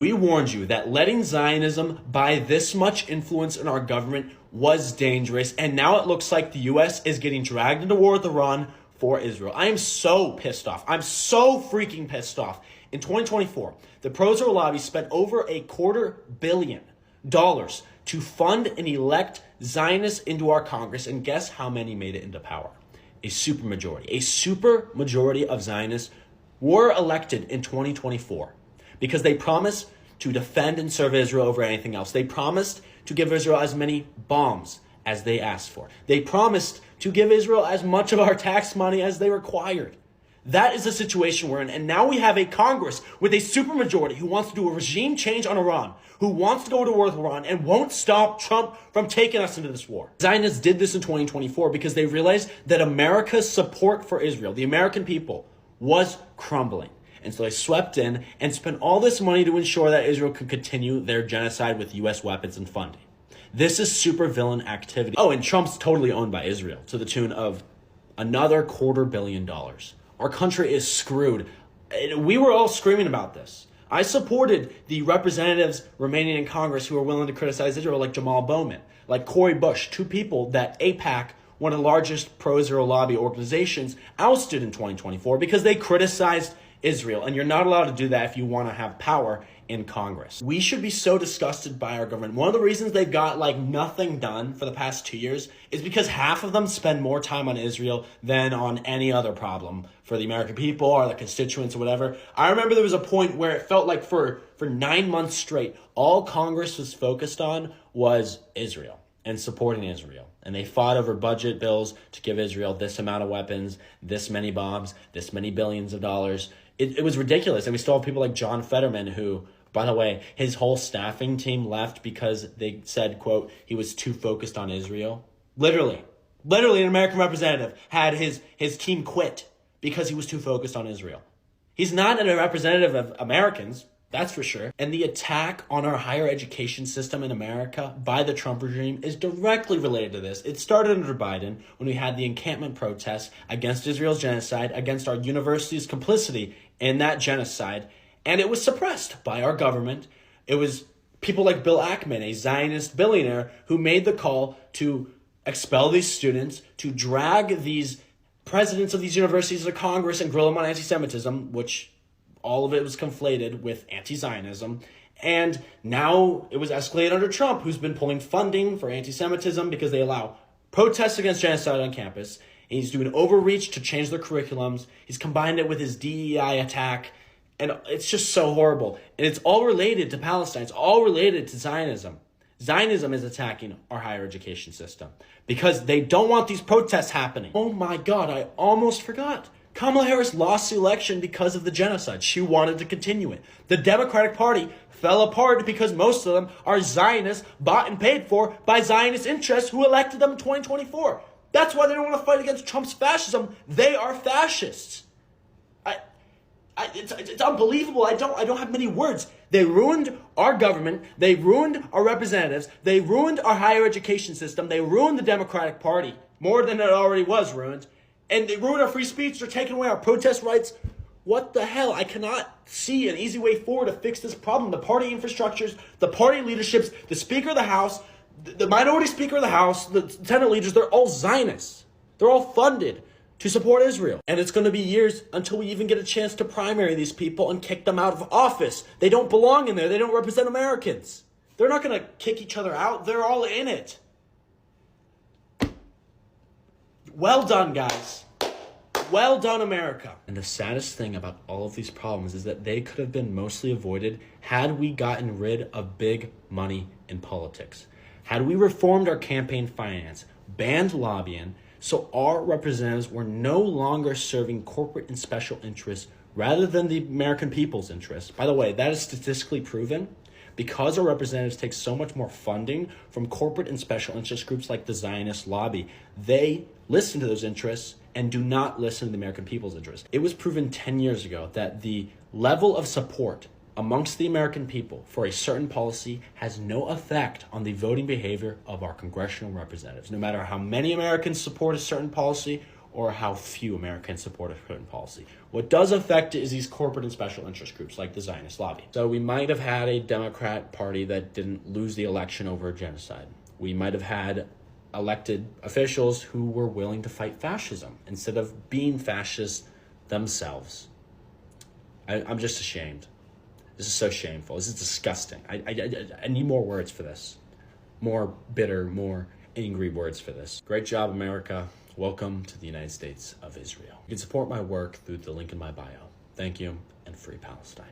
We warned you that letting Zionism buy this much influence in our government was dangerous, and now it looks like the U.S. is getting dragged into war with Iran for Israel. I am so pissed off. I'm so freaking pissed off. In 2024, the pro-Israel lobby spent over $250 million to fund and elect Zionists into our Congress, and guess how many made it into power? A supermajority. A supermajority of Zionists were elected in 2024. Because they promised to defend and serve Israel over anything else. They promised to give Israel as many bombs as they asked for. They promised to give Israel as much of our tax money as they required. That is the situation we're in. And now we have a Congress with a supermajority who wants to do a regime change on Iran, who wants to go to war with Iran and won't stop Trump from taking us into this war. Zionists did this in 2024 because they realized that America's support for Israel, the American people, was crumbling. And so they swept in and spent all this money to ensure that Israel could continue their genocide with U.S. weapons and funding. This is supervillain activity. Oh, and Trump's totally owned by Israel to the tune of another $250 million. Our country is screwed. We were all screaming about this. I supported the representatives remaining in Congress who were willing to criticize Israel, like Jamal Bowman, like Cori Bush, two people that AIPAC, one of the largest pro-Israel lobby organizations, ousted in 2024 because they criticized Israel, and you're not allowed to do that if you want to have power in Congress. We should be so disgusted by our government. One of the reasons they've got nothing done for the past 2 years is because half of them spend more time on Israel than on any other problem for the American people or the constituents or whatever. I remember there was a point where it felt like for 9 months straight, all Congress was focused on was Israel and supporting Israel. And they fought over budget bills to give Israel this amount of weapons, this many bombs, this many billions of dollars. It was ridiculous. And we still have people like John Fetterman who, by the way, his whole staffing team left because they said, quote, he was too focused on Israel. Literally, an American representative had his team quit because he was too focused on Israel. He's not a representative of Americans, that's for sure. And the attack on our higher education system in America by the Trump regime is directly related to this. It started under Biden when we had the encampment protests against Israel's genocide, against our university's complicity in that genocide. And it was suppressed by our government. It was people like Bill Ackman, a Zionist billionaire, who made the call to expel these students, to drag these presidents of these universities to Congress and grill them on anti-Semitism, which all of it was conflated with anti-Zionism. And now it was escalated under Trump, who's been pulling funding for anti-Semitism because they allow protests against genocide on campus. And he's doing overreach to change their curriculums. He's combined it with his DEI attack. And it's just so horrible. And it's all related to Palestine. It's all related to Zionism. Zionism is attacking our higher education system because they don't want these protests happening. Oh my God, I almost forgot. Kamala Harris lost the election because of the genocide. She wanted to continue it. The Democratic Party fell apart because most of them are Zionists bought and paid for by Zionist interests who elected them in 2024. That's why they don't want to fight against Trump's fascism. They are fascists. It's unbelievable. I don't have many words. They ruined our government. They ruined our representatives. They ruined our higher education system. They ruined the Democratic Party more than it already was ruined. And they ruined our free speech. They're taking away our protest rights. What the hell? I cannot see an easy way forward to fix this problem. The party infrastructures, the party leaderships, the Speaker of the House, the minority Speaker of the House, the Senate leaders, they're all Zionists. They're all funded to support Israel. And it's going to be years until we even get a chance to primary these people and kick them out of office. They don't belong in there. They don't represent Americans. They're not going to kick each other out. They're all in it. Well done, guys. Well done, America. And the saddest thing about all of these problems is that they could have been mostly avoided had we gotten rid of big money in politics. Had we reformed our campaign finance, banned lobbying, so our representatives were no longer serving corporate and special interests rather than the American people's interests. By the way, that is statistically proven. Because our representatives take so much more funding from corporate and special interest groups like the Zionist lobby, they listen to those interests and do not listen to the American people's interests. It was proven 10 years ago that the level of support amongst the American people for a certain policy has no effect on the voting behavior of our congressional representatives. No matter how many Americans support a certain policy or how few Americans support a certain policy. What does affect it is these corporate and special interest groups like the Zionist lobby. So we might have had a Democrat Party that didn't lose the election over genocide. We might have had elected officials who were willing to fight fascism instead of being fascists themselves. I'm just ashamed. This is so shameful. This is disgusting. I need more words for this. More bitter, more angry words for this. Great job, America. Welcome to the United States of Israel. You can support my work through the link in my bio. Thank you, and free Palestine.